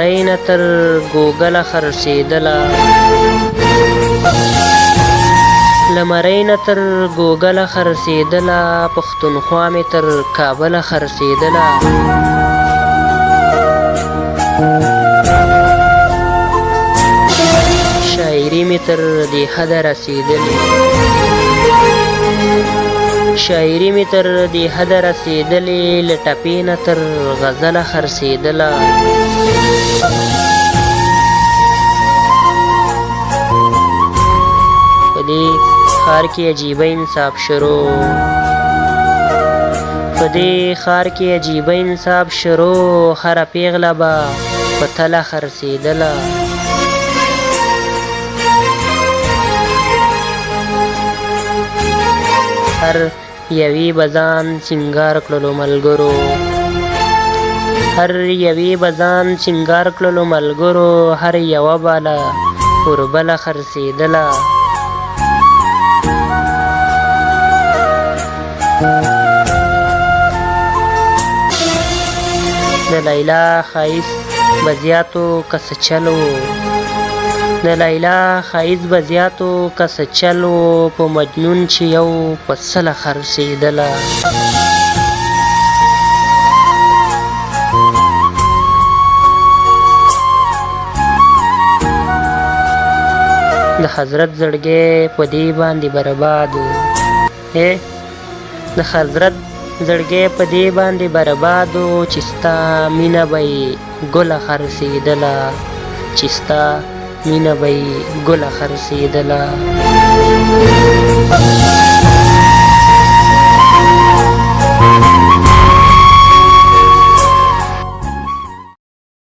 لمرۍ نه تر ګوګله خرڅېدله لمرۍ نه تر ګوګله خرڅېدله پښتونخوا مې تر کابله خرڅېدله شاعري مې تر دې حده رسېدلې شاعري مې تر دې حده رسېدلې له ټپې نه تر غزله خرڅېدله په دې ښار کې عجیبه انصاف شروع په دې ښار کې عجیبه انصاف شروع هره پیغله به په تله خرڅېدله هر یوې به ځان سینګار کړلو ملګرو هر یوې به ځان سینګار کړلو ملګرو هر یوه به له اوربله خرڅېدله د لیلا ښایست به زیاتو که څه چل و د لیلا ښایست به زیاتو که څه چل و په مجنون چې یو په سله خرڅېدله د حضرت زړګی په دې باندې برباد و د حضرت زړګی په دې باندې برباد و چې ستا مینه به یې ګله خرڅېدله چې ستا مینه به یې ګله خرڅېدله